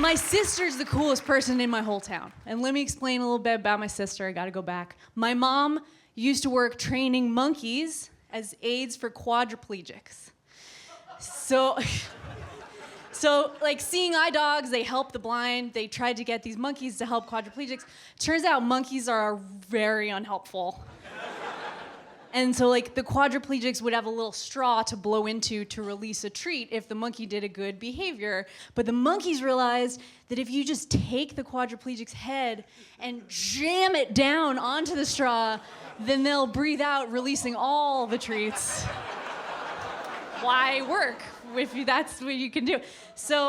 My sister's the coolest person in my whole town. And let me explain a little bit about my sister. I gotta go back. My mom used to work training monkeys as aids for quadriplegics. So like seeing eye dogs, they help the blind. They tried to get these monkeys to help quadriplegics. Turns out monkeys are very unhelpful. And so like the quadriplegics would have a little straw to blow into to release a treat if the monkey did a good behavior. But the monkeys realized that if you just take the quadriplegic's head and jam it down onto the straw, then they'll breathe out, releasing all the treats. Why work if that's what you can do? So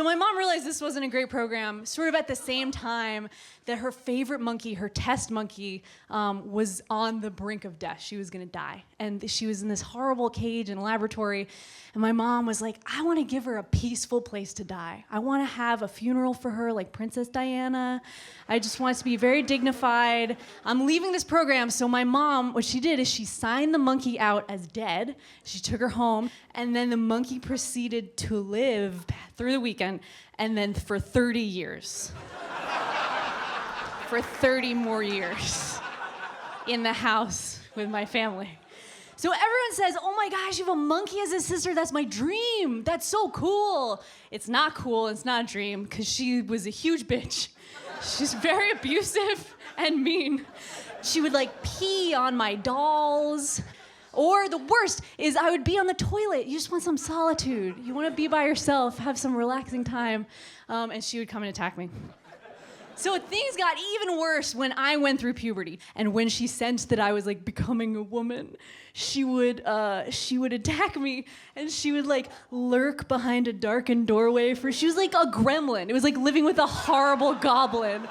my mom realized this wasn't a great program, sort of at the same time that her favorite monkey, her test monkey, was on the brink of death. She was gonna die. And she was in this horrible cage in a laboratory. And my mom was like, I wanna give her a peaceful place to die. I wanna have a funeral for her like Princess Diana. I just want it to be very dignified. I'm leaving this program. So my mom, what she did is she signed the monkey out as dead. She took her home. And then the monkey proceeded to live through the weekend and then for 30 years. For 30 more years in the house with my family. So everyone says, oh my gosh, you have a monkey as a sister, that's my dream. That's so cool. It's not cool, it's not a dream, because she was a huge bitch. She's very abusive and mean. She would like pee on my dolls. Or the worst is I would be on the toilet. You just want some solitude. You want to be by yourself, have some relaxing time, and she would come and attack me. So things got even worse when I went through puberty. And when she sensed that I was like becoming a woman, she would attack me, and she would like lurk behind a darkened doorway she was like a gremlin. It was like living with a horrible goblin.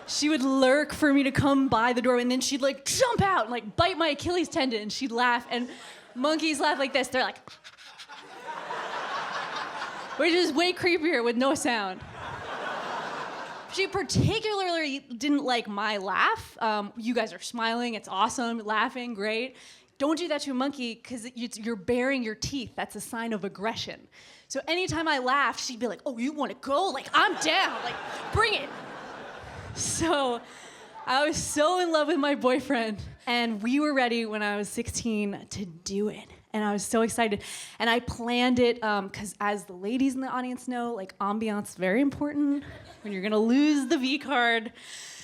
She would lurk for me to come by the door, and then she'd like jump out and like bite my Achilles tendon, and she'd laugh, and monkeys laugh like this. They're like, which is way creepier with no sound. She particularly didn't like my laugh. You guys are smiling, it's awesome, laughing, great. Don't do that to a monkey, because you're baring your teeth. That's a sign of aggression. So anytime I laughed, she'd be like, oh, you want to go? Like, I'm down, like, bring it. So I was so in love with my boyfriend, and we were ready when I was 16 to do it. And I was so excited. And I planned it, because as the ladies in the audience know, like ambiance is very important when you're gonna lose the V card.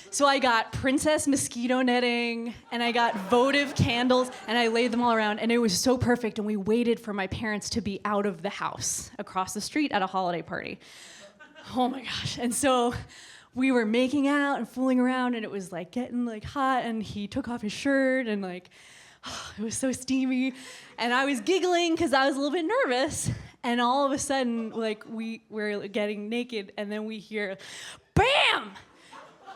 So I got princess mosquito netting, and I got votive candles, and I laid them all around, and it was so perfect. And we waited for my parents to be out of the house across the street at a holiday party. Oh my gosh. And so we were making out and fooling around, and it was like getting like hot, and he took off his shirt, and like, it was so steamy. And I was giggling because I was a little bit nervous. And all of a sudden, like, we're getting naked, and then we hear, bam!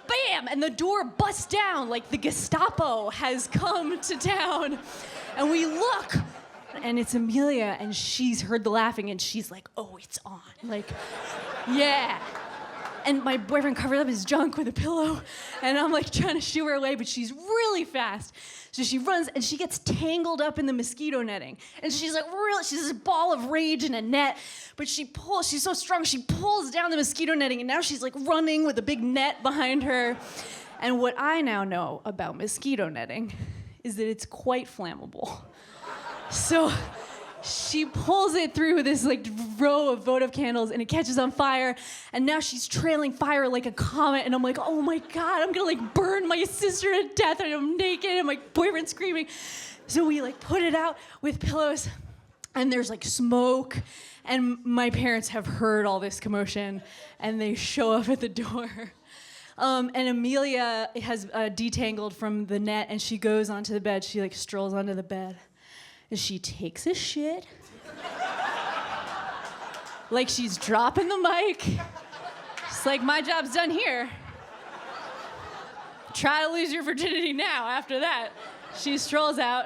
Bam! And the door busts down like the Gestapo has come to town. And we look, and it's Amelia, and she's heard the laughing, and she's like, oh, it's on. Like, yeah. And my boyfriend covered up his junk with a pillow, and I'm like trying to shoo her away, but she's really fast. So she runs, and she gets tangled up in the mosquito netting. And she's like, she's this ball of rage in a net, but she's so strong, she pulls down the mosquito netting, and now she's like running with a big net behind her. And what I now know about mosquito netting is that it's quite flammable. So she pulls it through this like row of votive candles, and it catches on fire, and now she's trailing fire like a comet, and I'm like, oh my God, I'm gonna like burn my sister to death, and I'm naked, and my boyfriend's screaming. So we like put it out with pillows, and there's like smoke, and my parents have heard all this commotion, and they show up at the door. And Amelia has detangled from the net, and she goes onto the bed. She like strolls onto the bed. And she takes a shit. Like she's dropping the mic. It's like, my job's done here. Try to lose your virginity now after that. She strolls out,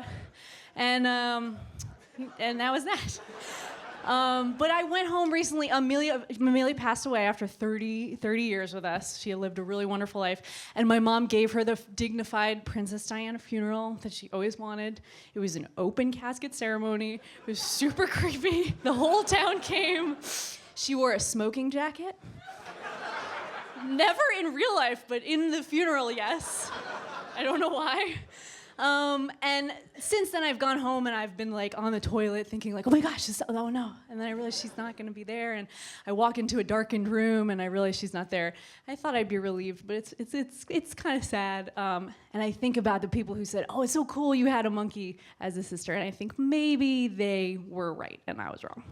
and that was that. But I went home recently. Amelia passed away after 30 years with us. She had lived a really wonderful life. And my mom gave her the dignified Princess Diana funeral that she always wanted. It was an open casket ceremony. It was super creepy. The whole town came. She wore a smoking jacket. Never in real life, but in the funeral, yes. I don't know why. And since then, I've gone home and I've been like on the toilet thinking like, oh my gosh, oh no. And then I realized she's not gonna be there. And I walk into a darkened room and I realize she's not there. I thought I'd be relieved, but it's kind of sad. And I think about the people who said, oh, it's so cool you had a monkey as a sister. And I think maybe they were right and I was wrong.